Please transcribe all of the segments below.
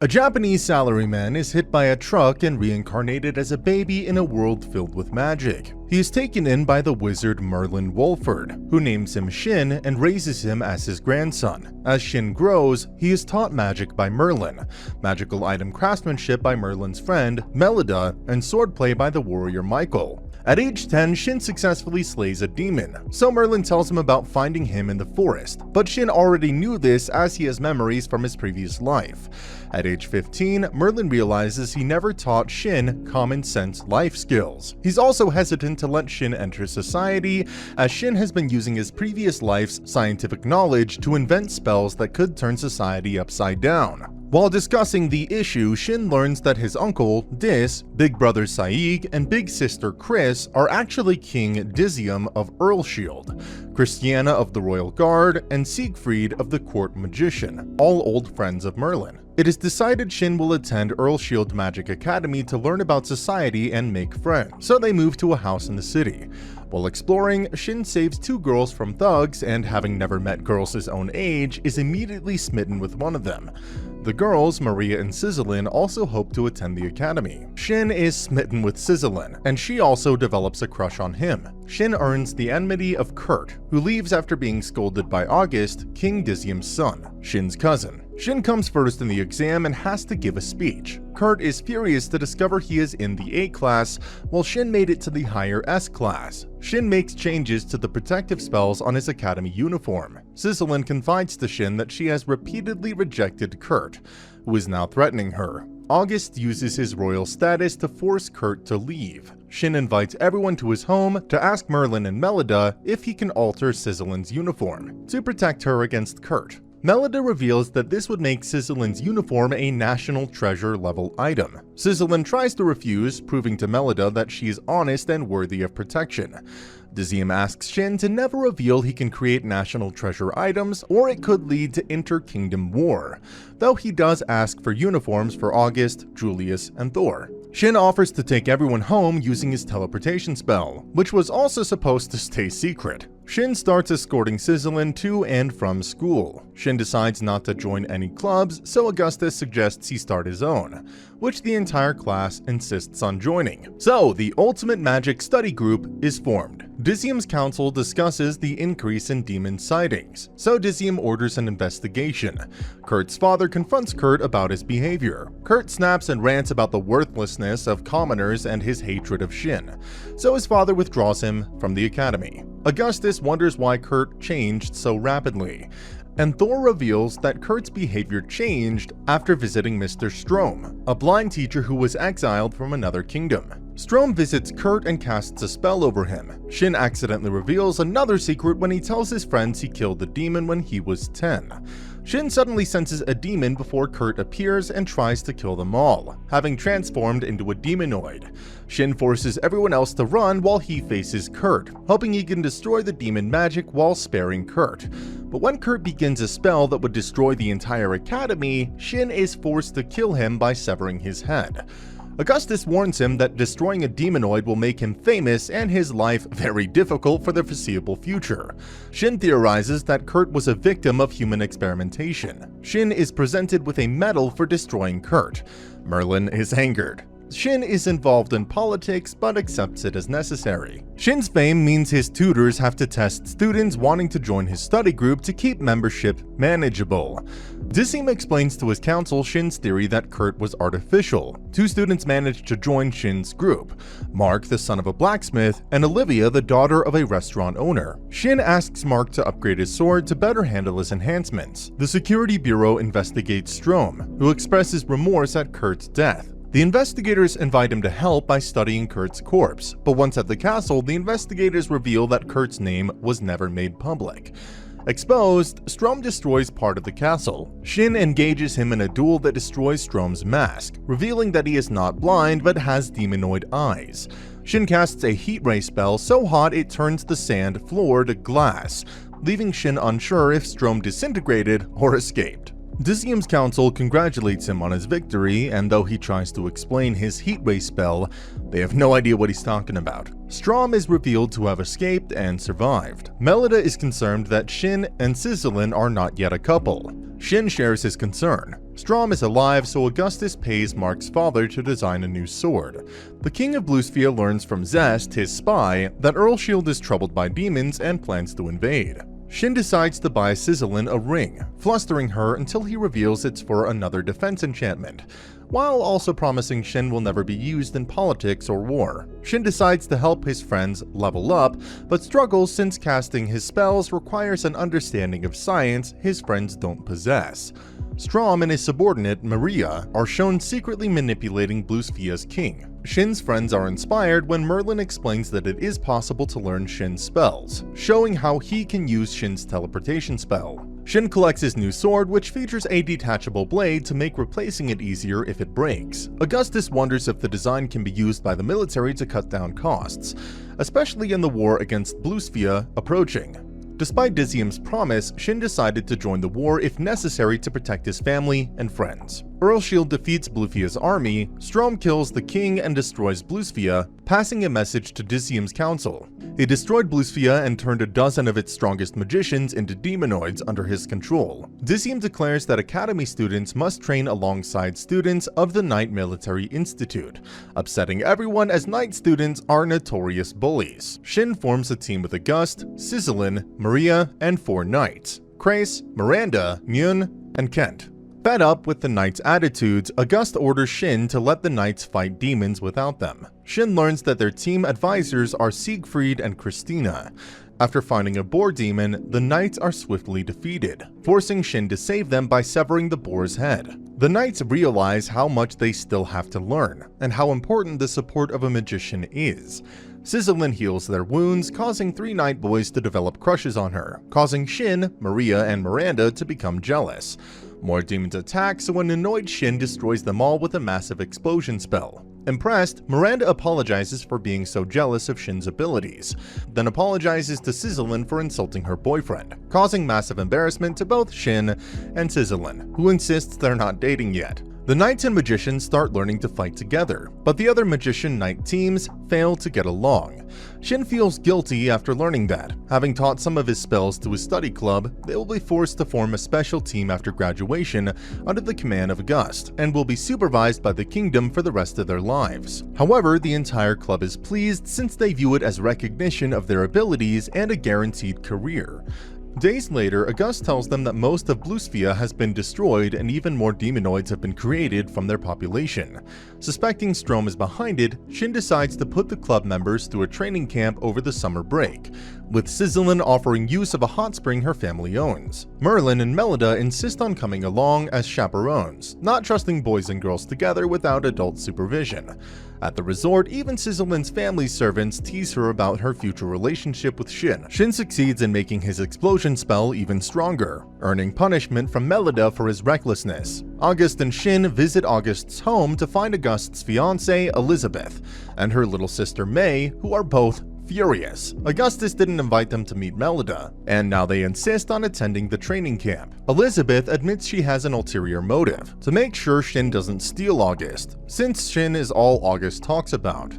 A Japanese salaryman is hit by a truck and reincarnated as a baby in a world filled with magic. He is taken in by the wizard Merlin Wolford, who names him Shin and raises him as his grandson. As Shin grows, he is taught magic by Merlin, magical item craftsmanship by Merlin's friend Melida, and swordplay by the warrior Michael. At age 10, Shin successfully slays a demon, so Merlin tells him about finding him in the forest, but Shin already knew this as he has memories from his previous life. At age 15, Merlin realizes he never taught Shin common sense life skills. He's also hesitant to let Shin enter society, as Shin has been using his previous life's scientific knowledge to invent spells that could turn society upside down. While discussing the issue, Shin learns that his uncle, Dis, big brother Saig, and big sister Chris are actually King Dizium of Earlshield, Christiana of the Royal Guard, and Siegfried of the Court Magician, all old friends of Merlin. It is decided Shin will attend Earlshield Magic Academy to learn about society and make friends, so they move to a house in the city. While exploring, Shin saves two girls from thugs and, having never met girls his own age, is immediately smitten with one of them. The girls, Maria and Sizzlin, also hope to attend the academy. Shin is smitten with Sizzlin, and she also develops a crush on him. Shin earns the enmity of Kurt, who leaves after being scolded by August, King Dizium's son, Shin's cousin. Shin comes first in the exam and has to give a speech. Kurt is furious to discover he is in the A class, while Shin made it to the higher S class. Shin makes changes to the protective spells on his academy uniform. Sizzlin confides to Shin that she has repeatedly rejected Kurt, who is now threatening her. August uses his royal status to force Kurt to leave. Shin invites everyone to his home to ask Merlin and Melida if he can alter Sizzlin's uniform to protect her against Kurt. Melida reveals that this would make Sizzlin's uniform a national treasure level item. Sizzlin tries to refuse, proving to Melida that she is honest and worthy of protection. Dizium asks Shin to never reveal he can create national treasure items, or it could lead to inter-kingdom war, though he does ask for uniforms for August, Julius, and Thor. Shin offers to take everyone home using his teleportation spell, which was also supposed to stay secret. Shin starts escorting Sizzlin to and from school. Shin decides not to join any clubs, so Augustus suggests he start his own, which the entire class insists on joining. So, the Ultimate Magic Study Group is formed. Dizium's council discusses the increase in demon sightings, so Dizium orders an investigation. Kurt's father confronts Kurt about his behavior. Kurt snaps and rants about the worthlessness of commoners and his hatred of Shin, so his father withdraws him from the academy. Augustus wonders why Kurt changed so rapidly, and Thor reveals that Kurt's behavior changed after visiting Mr. Strom, a blind teacher who was exiled from another kingdom. Strom visits Kurt and casts a spell over him. Shin accidentally reveals another secret when he tells his friends he killed the demon when he was 10. Shin suddenly senses a demon before Kurt appears and tries to kill them all, having transformed into a demonoid. Shin forces everyone else to run while he faces Kurt, hoping he can destroy the demon magic while sparing Kurt. But when Kurt begins a spell that would destroy the entire academy, Shin is forced to kill him by severing his head. Augustus warns him that destroying a demonoid will make him famous and his life very difficult for the foreseeable future. Shin theorizes that Kurt was a victim of human experimentation. Shin is presented with a medal for destroying Kurt. Merlin is angered. Shin is involved in politics but accepts it as necessary. Shin's fame means his tutors have to test students wanting to join his study group to keep membership manageable. Dizium explains to his council Shin's theory that Kurt was artificial. Two students managed to join Shin's group, Mark, the son of a blacksmith, and Olivia, the daughter of a restaurant owner. Shin asks Mark to upgrade his sword to better handle his enhancements. The Security Bureau investigates Strom, who expresses remorse at Kurt's death. The investigators invite him to help by studying Kurt's corpse, but once at the castle, the investigators reveal that Kurt's name was never made public. Exposed, Strom destroys part of the castle. Shin engages him in a duel that destroys Strom's mask, revealing that he is not blind but has demonoid eyes. Shin casts a heat ray spell so hot it turns the sand floor to glass, leaving Shin unsure if Strom disintegrated or escaped. Dizium's council congratulates him on his victory, and though he tries to explain his heat ray spell, they have no idea what he's talking about. Strom is revealed to have escaped and survived. Melida is concerned that Shin and Sizzlin are not yet a couple. Shin shares his concern. Strom is alive, so Augustus pays Mark's father to design a new sword. The king of Bluesfia learns from Zest, his spy, that Earlshield is troubled by demons and plans to invade. Shin decides to buy Sizzlin a ring, flustering her until he reveals it's for another defense enchantment, while also promising Shin will never be used in politics or war. Shin decides to help his friends level up, but struggles since casting his spells requires an understanding of science his friends don't possess. Strom and his subordinate, Maria, are shown secretly manipulating Bluesfia's king. Shin's friends are inspired when Merlin explains that it is possible to learn Shin's spells, showing how he can use Shin's teleportation spell. Shin collects his new sword, which features a detachable blade to make replacing it easier if it breaks. Augustus wonders if the design can be used by the military to cut down costs, especially in the war against Bluesfia approaching. Despite Dizzyum's promise, Shin decided to join the war if necessary to protect his family and friends. Earlshield defeats Bluesfia's army, Strom kills the king and destroys Bluesfia, passing a message to Dizzyum's council. He destroyed Bluesfia and turned a dozen of its strongest magicians into demonoids under his control. Dizzyum declares that academy students must train alongside students of the Knight Military Institute, upsetting everyone as Knight students are notorious bullies. Shin forms a team with August, Sizzlin, Maria, and 4 knights: Krace, Miranda, Myun, and Kent. Fed up with the Knights' attitudes, August orders Shin to let the Knights fight demons without them. Shin learns that their team advisors are Siegfried and Christina. After finding a boar demon, the Knights are swiftly defeated, forcing Shin to save them by severing the boar's head. The Knights realize how much they still have to learn, and how important the support of a magician is. Sizzlin heals their wounds, causing 3 Knight boys to develop crushes on her, causing Shin, Maria, and Miranda to become jealous. More demons attack, so an annoyed Shin destroys them all with a massive explosion spell. Impressed, Miranda apologizes for being so jealous of Shin's abilities, then apologizes to Sizzlin for insulting her boyfriend, causing massive embarrassment to both Shin and Sizzlin, who insists they're not dating yet. The Knights and Magicians start learning to fight together, but the other Magician-Knight teams fail to get along. Shin feels guilty after learning that, having taught some of his spells to his study club, they will be forced to form a special team after graduation under the command of August, and will be supervised by the kingdom for the rest of their lives. However, the entire club is pleased since they view it as recognition of their abilities and a guaranteed career. Days later, August tells them that most of Bluesfia has been destroyed and even more demonoids have been created from their population. Suspecting Strom is behind it, Shin decides to put the club members through a training camp over the summer break, with Sizzlin offering use of a hot spring her family owns. Merlin and Melida insist on coming along as chaperones, not trusting boys and girls together without adult supervision. At the resort, even Sizzlin's family servants tease her about her future relationship with Shin. Shin succeeds in making his explosion spell even stronger, earning punishment from Melida for his recklessness. August and Shin visit August's home to find August's fiancée, Elizabeth, and her little sister May, who are both furious. Augustus didn't invite them to meet Melida, and now they insist on attending the training camp. Elizabeth admits she has an ulterior motive, to make sure Shin doesn't steal August, since Shin is all August talks about.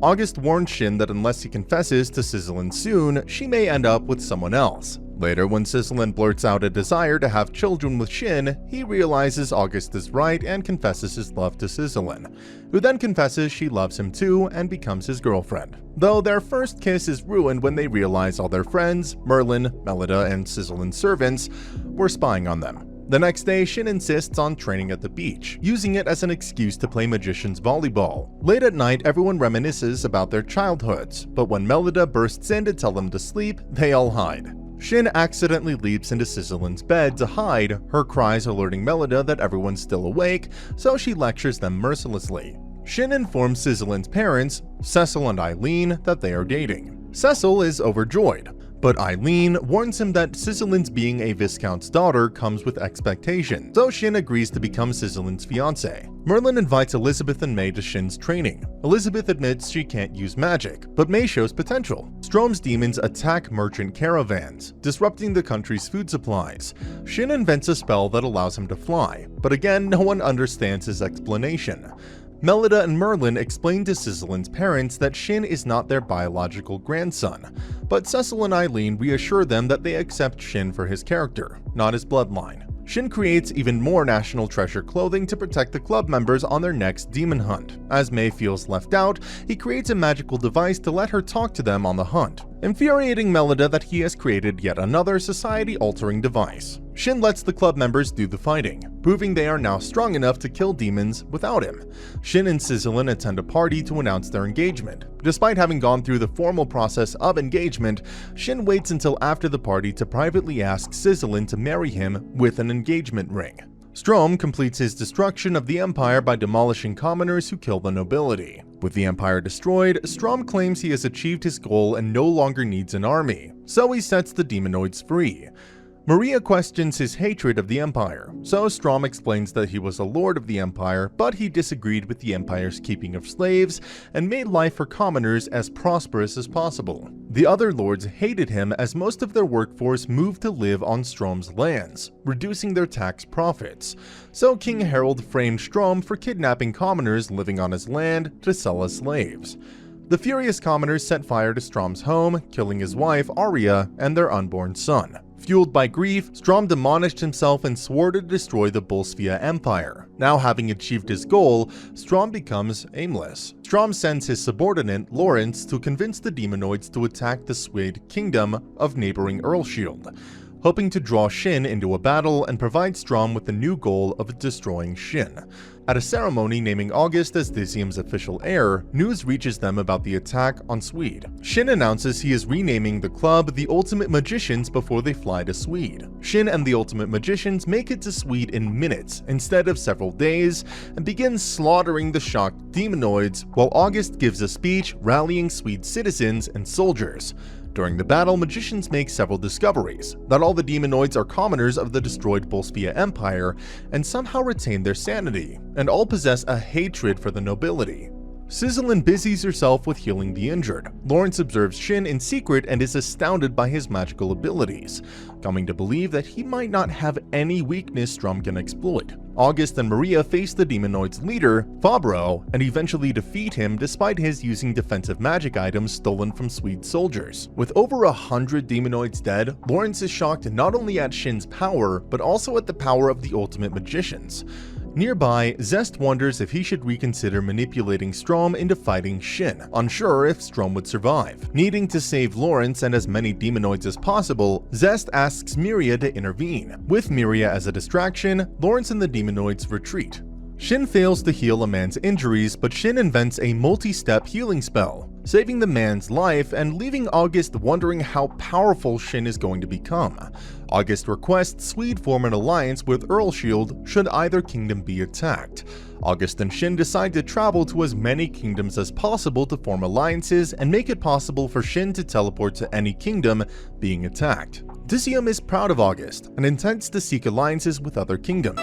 August warns Shin that unless he confesses to Sizzlin soon, she may end up with someone else. Later, when Sizzlin blurts out a desire to have children with Shin, he realizes August is right and confesses his love to Sizzlin, who then confesses she loves him too and becomes his girlfriend. Though their first kiss is ruined when they realize all their friends, Merlin, Melida, and Sizzlin's servants, were spying on them. The next day, Shin insists on training at the beach, using it as an excuse to play magician's volleyball. Late at night, everyone reminisces about their childhoods, but when Melida bursts in to tell them to sleep, they all hide. Shin accidentally leaps into Sizzlin's bed to hide, her cries alerting Melida that everyone's still awake, so she lectures them mercilessly. Shin informs Sizzlin's parents, Cecil and Eileen, that they are dating. Cecil is overjoyed, but Eileen warns him that Sizzlin's being a Viscount's daughter comes with expectations, so Shin agrees to become Sizzlin's fiancé. Merlin invites Elizabeth and May to Shin's training. Elizabeth admits she can't use magic, but May shows potential. Strom's demons attack merchant caravans, disrupting the country's food supplies. Shin invents a spell that allows him to fly, but again, no one understands his explanation. Melida and Merlin explain to Sizzlin's parents that Shin is not their biological grandson, but Cecil and Eileen reassure them that they accept Shin for his character, not his bloodline. Shin creates even more National Treasure clothing to protect the club members on their next demon hunt. As Mei feels left out, he creates a magical device to let her talk to them on the hunt, infuriating Melida that he has created yet another society-altering device. Shin lets the club members do the fighting, proving they are now strong enough to kill demons without him. Shin and Sizzlin attend a party to announce their engagement. Despite having gone through the formal process of engagement, Shin waits until after the party to privately ask Sizzlin to marry him with an engagement ring. Strom completes his destruction of the Empire by demolishing commoners who kill the nobility. With the Empire destroyed, Strom claims he has achieved his goal and no longer needs an army, so he sets the demonoids free. Maria questions his hatred of the Empire, so Strom explains that he was a lord of the Empire, but he disagreed with the Empire's keeping of slaves and made life for commoners as prosperous as possible. The other lords hated him as most of their workforce moved to live on Strom's lands, reducing their tax profits. So King Harold framed Strom for kidnapping commoners living on his land to sell as slaves. The furious commoners set fire to Strom's home, killing his wife Arya and their unborn son. Fueled by grief, Strom demolished himself and swore to destroy the Bolsvia Empire. Now having achieved his goal, Strom becomes aimless. Strom sends his subordinate, Lawrence, to convince the demonoids to attack the Swede kingdom of neighboring Earlshield, hoping to draw Shin into a battle and provide Strom with the new goal of destroying Shin. At a ceremony naming August as Thysium's official heir, news reaches them about the attack on Swede. Shin announces he is renaming the club the Ultimate Magicians before they fly to Swede. Shin and the Ultimate Magicians make it to Swede in minutes instead of several days and begin slaughtering the shocked demonoids, while August gives a speech rallying Swede's citizens and soldiers. During the battle, magicians make several discoveries, that all the demonoids are commoners of the destroyed Bolsvia Empire and somehow retain their sanity, and all possess a hatred for the nobility. Sizzlin busies herself with healing the injured. Lawrence observes Shin in secret and is astounded by his magical abilities, coming to believe that he might not have any weakness Strom can exploit. August and Maria face the demonoid's leader, Fabro, and eventually defeat him despite his using defensive magic items stolen from Swede soldiers. With over 100 demonoids dead, Lawrence is shocked not only at Shin's power, but also at the power of the Ultimate Magicians. Nearby, Zest wonders if he should reconsider manipulating Strom into fighting Shin, unsure if Strom would survive. Needing to save Lawrence and as many demonoids as possible, Zest asks Miria to intervene. With Miria as a distraction, Lawrence and the demonoids retreat. Shin fails to heal a man's injuries, but Shin invents a multi-step healing spell, saving the man's life and leaving August wondering how powerful Shin is going to become. August requests Swede form an alliance with Earlshield should either kingdom be attacked. August and Shin decide to travel to as many kingdoms as possible to form alliances and make it possible for Shin to teleport to any kingdom being attacked. Thysium is proud of August and intends to seek alliances with other kingdoms.